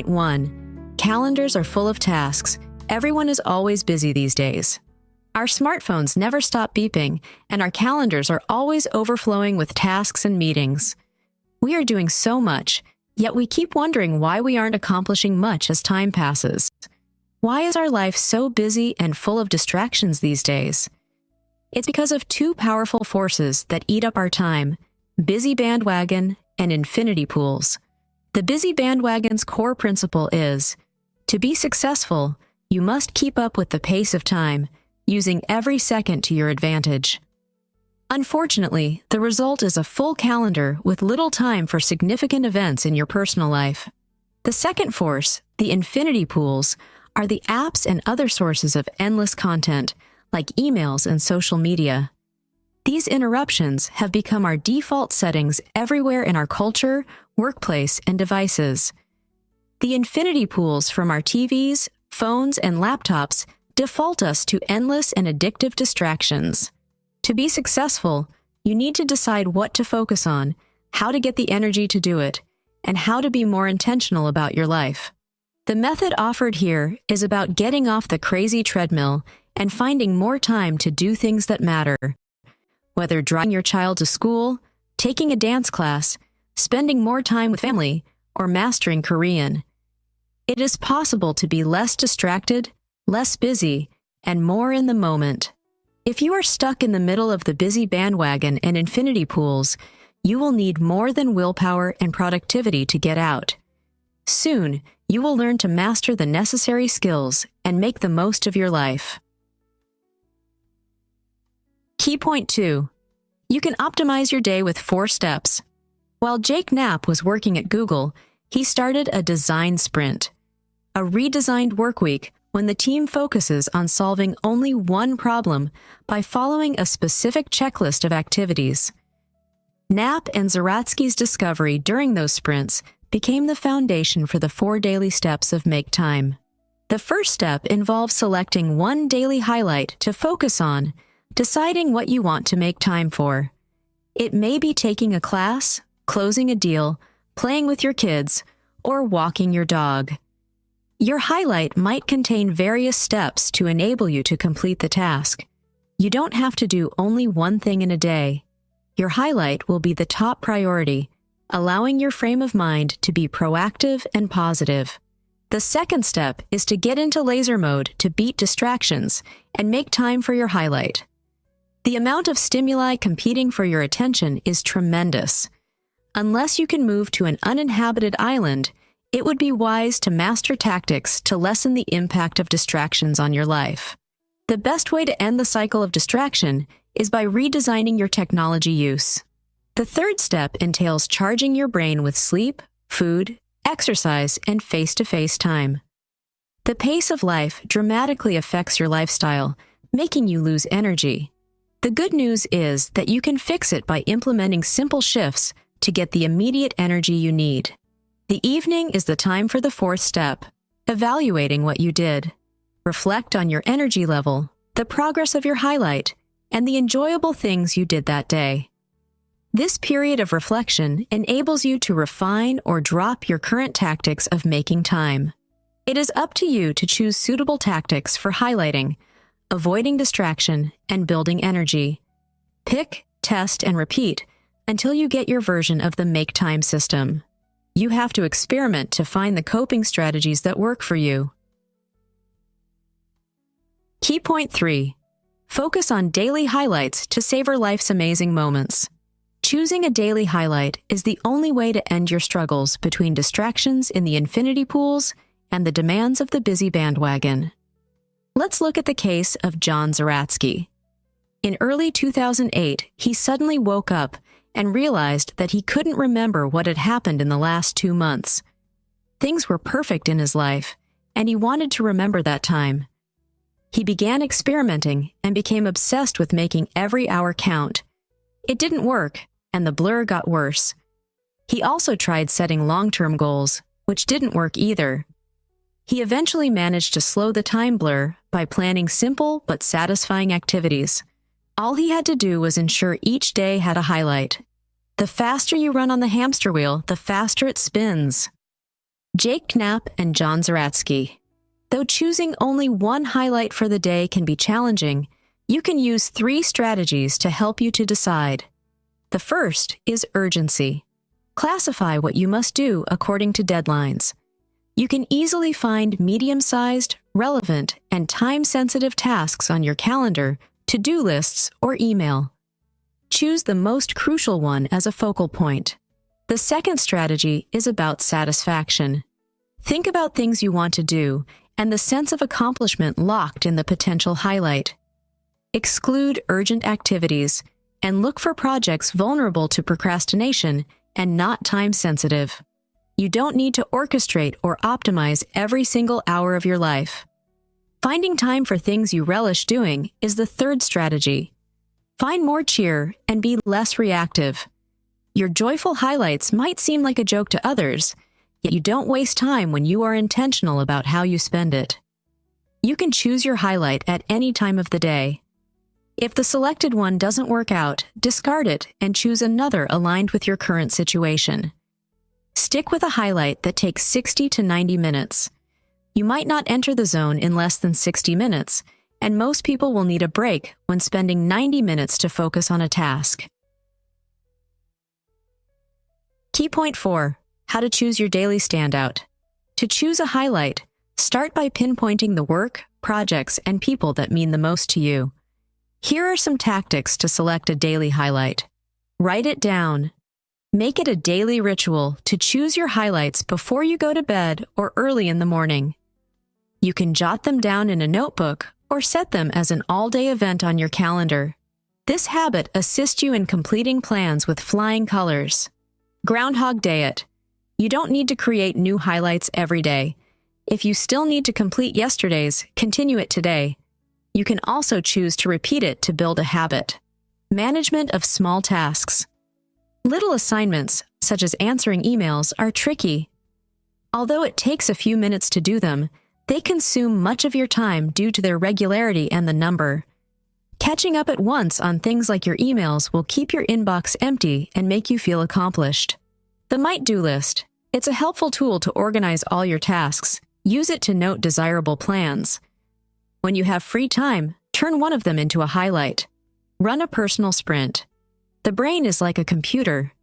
1. Calendars are full of tasks. Everyone is always busy these days. Our smartphones never stop beeping, and our calendars are always overflowing with tasks and meetings. We are doing so much, yet we keep wondering why we aren't accomplishing much as time passes. Why is our life so busy and full of distractions these days? It's because of two powerful forces that eat up our time: busy bandwagon and infinity pools. The busy bandwagon's core principle is, to be successful, you must keep up with the pace of time, using every second to your advantage. Unfortunately, the result is a full calendar with little time for significant events in your personal life. The second force, the infinity pools, are the apps and other sources of endless content, like emails and social media. These interruptions have become our default settings everywhere in our culture, workplace, and devices. The infinity pools from our TVs, phones, and laptops default us to endless and addictive distractions. To be successful, you need to decide what to focus on, how to get the energy to do it, and how to be more intentional about your life. The method offered here is about getting off the crazy treadmill and finding more time to do things that matter. Whether driving your child to school, taking a dance class, spending more time with family, or mastering Korean. It is possible to be less distracted, less busy, and more in the moment. If you are stuck in the middle of the busy bandwagon and infinity pools, you will need more than willpower and productivity to get out. Soon, you will learn to master the necessary skills and make the most of your life. Key point 2. You can optimize your day with 4 steps. While Jake Knapp was working at Google, he started a design sprint, a redesigned workweek when the team focuses on solving only one problem by following a specific checklist of activities. Knapp and Zaratsky's discovery during those sprints became the foundation for the 4 daily steps of Make Time. The first step involves selecting one daily highlight to focus on, deciding what you want to make time for. It may be taking a class, closing a deal, playing with your kids, or walking your dog. Your highlight might contain various steps to enable you to complete the task. You don't have to do only one thing in a day. Your highlight will be the top priority, allowing your frame of mind to be proactive and positive. The second step is to get into laser mode to beat distractions and make time for your highlight. The amount of stimuli competing for your attention is tremendous. Unless you can move to an uninhabited island, it would be wise to master tactics to lessen the impact of distractions on your life. The best way to end the cycle of distraction is by redesigning your technology use. The third step entails charging your brain with sleep, food, exercise, and face-to-face time. The pace of life dramatically affects your lifestyle, making you lose energy. The good news is that you can fix it by implementing simple shifts to get the immediate energy you need. The evening is the time for the fourth step, evaluating what you did. Reflect on your energy level, the progress of your highlight, and the enjoyable things you did that day. This period of reflection enables you to refine or drop your current tactics of making time. It is up to you to choose suitable tactics for highlighting, avoiding distraction, and building energy. Pick, test, and repeat until you get your version of the Make Time system. You have to experiment to find the coping strategies that work for you. Key point 3. Focus on daily highlights to savor life's amazing moments. Choosing a daily highlight is the only way to end your struggles between distractions in the infinity pools and the demands of the busy bandwagon. Let's look at the case of John Zaratsky. In early 2008, he suddenly woke up and realized that he couldn't remember what had happened in the last 2 months. Things were perfect in his life, and he wanted to remember that time. He began experimenting and became obsessed with making every hour count. It didn't work, and the blur got worse. He also tried setting long-term goals, which didn't work either. He eventually managed to slow the time blur by planning simple but satisfying activities. All he had to do was ensure each day had a highlight. The faster you run on the hamster wheel, the faster it spins. Jake Knapp and John Zaratsky. Though choosing only one highlight for the day can be challenging, you can use 3 strategies to help you to decide. The first is urgency. Classify what you must do according to deadlines. You can easily find medium-sized, relevant, and time-sensitive tasks on your calendar, to-do lists, or email. Choose the most crucial one as a focal point. The second strategy is about satisfaction. Think about things you want to do and the sense of accomplishment locked in the potential highlight. Exclude urgent activities and look for projects vulnerable to procrastination and not time-sensitive. You don't need to orchestrate or optimize every single hour of your life. Finding time for things you relish doing is the third strategy. Find more cheer and be less reactive. Your joyful highlights might seem like a joke to others, yet you don't waste time when you are intentional about how you spend it. You can choose your highlight at any time of the day. If the selected one doesn't work out, discard it and choose another aligned with your current situation. Stick with a highlight that takes 60 to 90 minutes. You might not enter the zone in less than 60 minutes, and most people will need a break when spending 90 minutes to focus on a task. Key point 4. How to choose your daily standout. To choose a highlight, start by pinpointing the work, projects, and people that mean the most to you. Here are some tactics to select a daily highlight. Write it down. Make it a daily ritual to choose your highlights before you go to bed or early in the morning. You can jot them down in a notebook or set them as an all-day event on your calendar. This habit assists you in completing plans with flying colors. Groundhog Day it. You don't need to create new highlights every day. If you still need to complete yesterday's, continue it today. You can also choose to repeat it to build a habit. Management of small tasks. Little assignments, such as answering emails, are tricky. Although it takes a few minutes to do them, they consume much of your time due to their regularity and the number. Catching up at once on things like your emails will keep your inbox empty and make you feel accomplished. The might-do list. It's a helpful tool to organize all your tasks. Use it to note desirable plans. When you have free time, turn one of them into a highlight. Run a personal sprint. The brain is like a computer.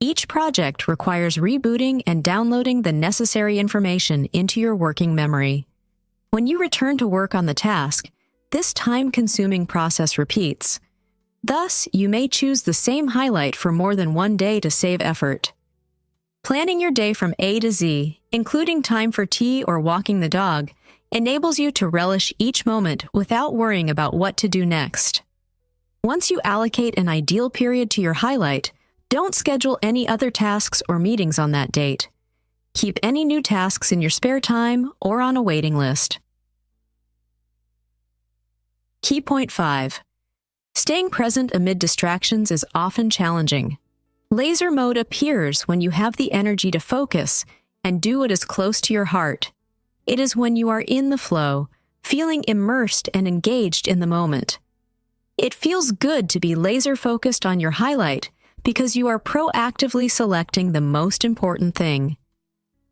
Each project requires rebooting and downloading the necessary information into your working memory. When you return to work on the task, this time-consuming process repeats. Thus, you may choose the same highlight for more than one day to save effort. Planning your day from A to Z, including time for tea or walking the dog, enables you to relish each moment without worrying about what to do next. Once you allocate an ideal period to your highlight, don't schedule any other tasks or meetings on that date. Keep any new tasks in your spare time or on a waiting list. Key point 5. Staying present amid distractions is often challenging. Laser mode appears when you have the energy to focus and do what is close to your heart. It is when you are in the flow, feeling immersed and engaged in the moment. It feels good to be laser-focused on your highlight because you are proactively selecting the most important thing.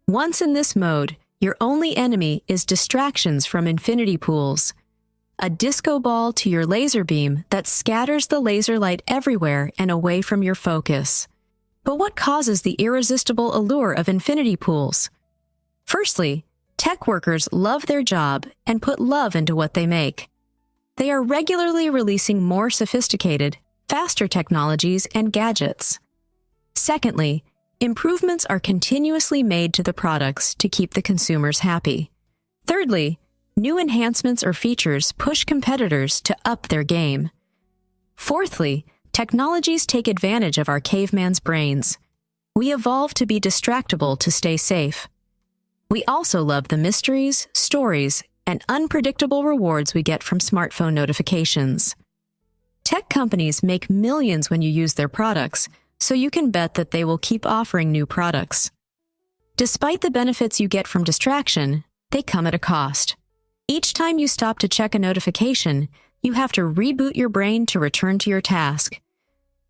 Once in this mode, your only enemy is distractions from infinity pools, a disco ball to your laser beam that scatters the laser light everywhere and away from your focus. But what causes the irresistible allure of infinity pools? Firstly, tech workers love their job and put love into what they make. They are regularly releasing more sophisticated, faster technologies and gadgets. Secondly, improvements are continuously made to the products to keep the consumers happy. Thirdly, new enhancements or features push competitors to up their game. Fourthly, technologies take advantage of our caveman's brains. We evolve to be distractible to stay safe. We also love the mysteries, stories, and unpredictable rewards we get from smartphone notifications. Tech companies make millions when you use their products, so you can bet that they will keep offering new products. Despite the benefits you get from distraction, they come at a cost. Each time you stop to check a notification, you have to reboot your brain to return to your task.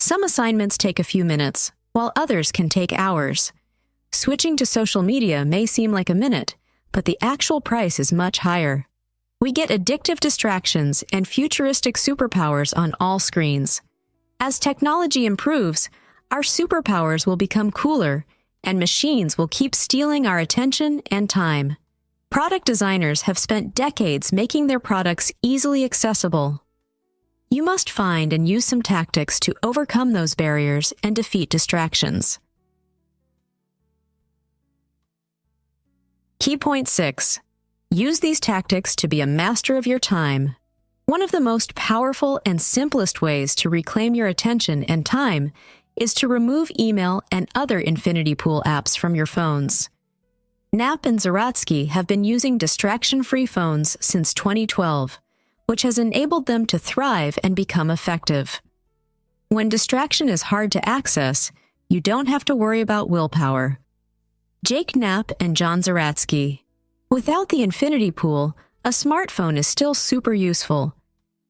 Some assignments take a few minutes, while others can take hours. Switching to social media may seem like a minute, but the actual price is much higher. We get addictive distractions and futuristic superpowers on all screens. As technology improves, our superpowers will become cooler, and machines will keep stealing our attention and time. Product designers have spent decades making their products easily accessible. You must find and use some tactics to overcome those barriers and defeat distractions. Key point 6. Use these tactics to be a master of your time. One of the most powerful and simplest ways to reclaim your attention and time is to remove email and other infinity pool apps from your phones. Knapp and Zaratsky have been using distraction-free phones since 2012, which has enabled them to thrive and become effective. When distraction is hard to access, you don't have to worry about willpower. Jake Knapp and John Zaratsky. Without the infinity pool, a smartphone is still super useful.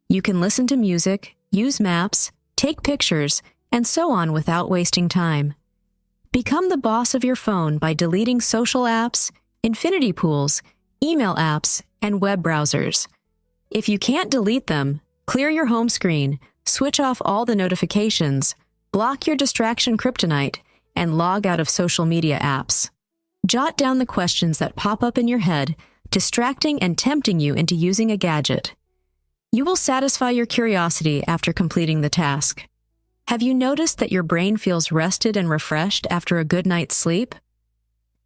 You can listen to music, use maps, take pictures, and so on without wasting time. Become the boss of your phone by deleting social apps, infinity pools, email apps, and web browsers. If you can't delete them, clear your home screen, switch off all the notifications, block your distraction kryptonite, and log out of social media apps. Jot down the questions that pop up in your head, distracting and tempting you into using a gadget. You will satisfy your curiosity after completing the task. Have you noticed that your brain feels rested and refreshed after a good night's sleep?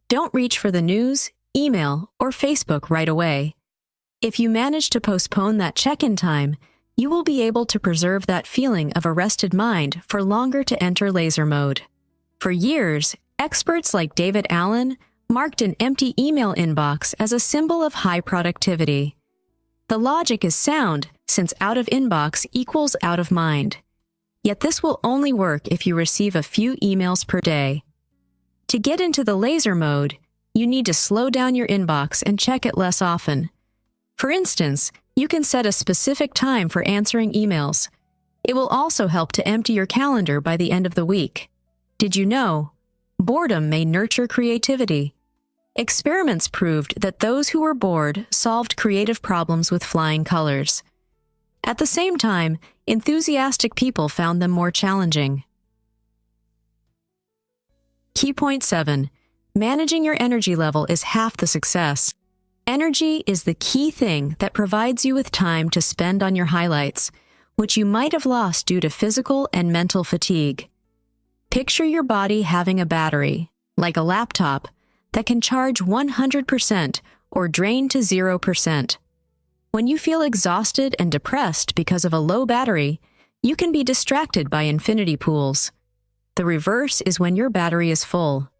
Don't reach for the news, email, or Facebook right away. If you manage to postpone that check-in time, you will be able to preserve that feeling of a rested mind for longer to enter laser mode. For years, experts like David Allen marked an empty email inbox as a symbol of high productivity. The logic is sound, since out of inbox equals out of mind. Yet this will only work if you receive a few emails per day. To get into the laser mode, you need to slow down your inbox and check it less often. For instance, you can set a specific time for answering emails. It will also help to empty your calendar by the end of the week. Did you know? Boredom may nurture creativity. Experiments proved that those who were bored solved creative problems with flying colors. At the same time, enthusiastic people found them more challenging. Key point 7. Managing your energy level is half the success. Energy is the key thing that provides you with time to spend on your highlights, which you might have lost due to physical and mental fatigue. Picture your body having a battery, like a laptop, that can charge 100% or drain to 0%. When you feel exhausted and depressed because of a low battery, you can be distracted by infinity pools. The reverse is when your battery is full.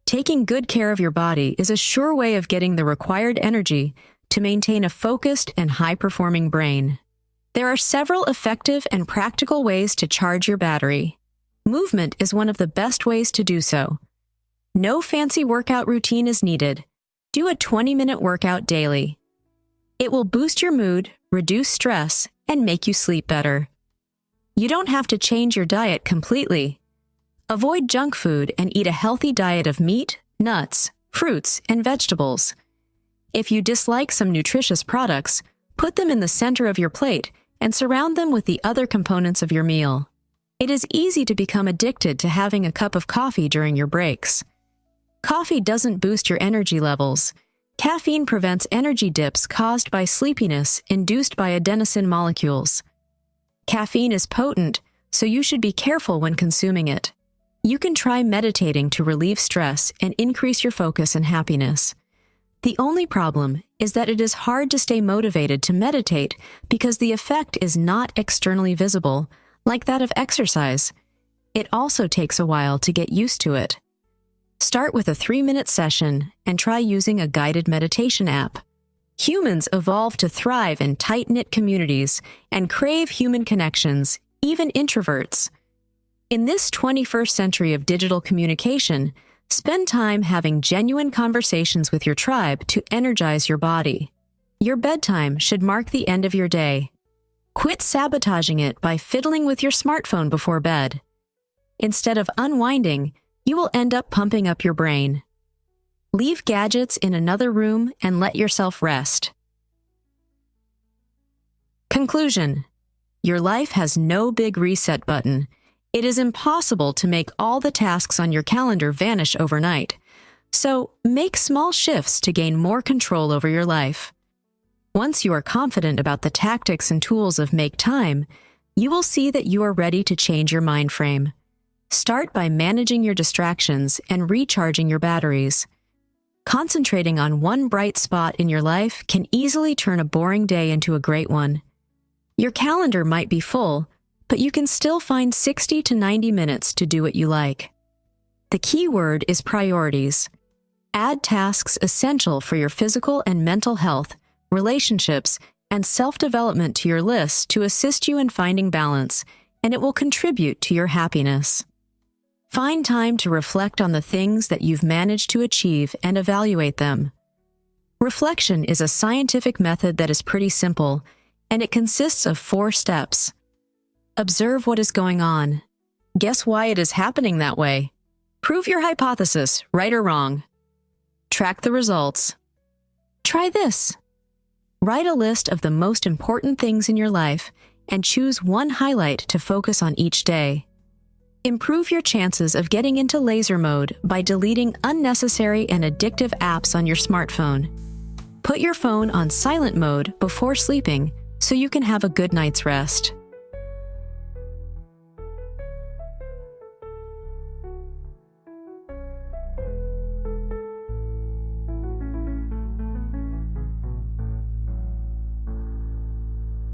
Taking good care of your body is a sure way of getting the required energy to maintain a focused and high-performing brain. There are several effective and practical ways to charge your battery. Movement is one of the best ways to do so. No fancy workout routine is needed. Do a 20-minute workout daily. It will boost your mood, reduce stress, and make you sleep better. You don't have to change your diet completely. Avoid junk food and eat a healthy diet of meat, nuts, fruits, and vegetables. If you dislike some nutritious products, put them in the center of your plate and surround them with the other components of your meal. It is easy to become addicted to having a cup of coffee during your breaks. Coffee doesn't boost your energy levels. Caffeine prevents energy dips caused by sleepiness induced by adenosine molecules. Caffeine is potent, so you should be careful when consuming it. You can try meditating to relieve stress and increase your focus and happiness. The only problem is that it is hard to stay motivated to meditate because the effect is not externally visible, like that of exercise. It also takes a while to get used to it. Start with a 3-minute session and try using a guided meditation app. Humans evolved to thrive in tight-knit communities and crave human connections, even introverts. In this 21st century of digital communication, spend time having genuine conversations with your tribe to energize your body. Your bedtime should mark the end of your day. Quit sabotaging it by fiddling with your smartphone before bed. Instead of unwinding, you will end up pumping up your brain. Leave gadgets in another room and let yourself rest. Conclusion: your life has no big reset button. It is impossible to make all the tasks on your calendar vanish overnight. So, make small shifts to gain more control over your life. Once you are confident about the tactics and tools of Make Time, you will see that you are ready to change your mind frame. Start by managing your distractions and recharging your batteries. Concentrating on one bright spot in your life can easily turn a boring day into a great one. Your calendar might be full, but you can still find 60 to 90 minutes to do what you like. The key word is priorities. Add tasks essential for your physical and mental health, relationships, and self-development to your list to assist you in finding balance, and it will contribute to your happiness. Find time to reflect on the things that you've managed to achieve and evaluate them. Reflection is a scientific method that is pretty simple, and it consists of 4 steps. Observe what is going on. Guess why it is happening that way. Prove your hypothesis, right or wrong. Track the results. Try this. Write a list of the most important things in your life and choose one highlight to focus on each day. Improve your chances of getting into laser mode by deleting unnecessary and addictive apps on your smartphone. Put your phone on silent mode before sleeping so you can have a good night's rest.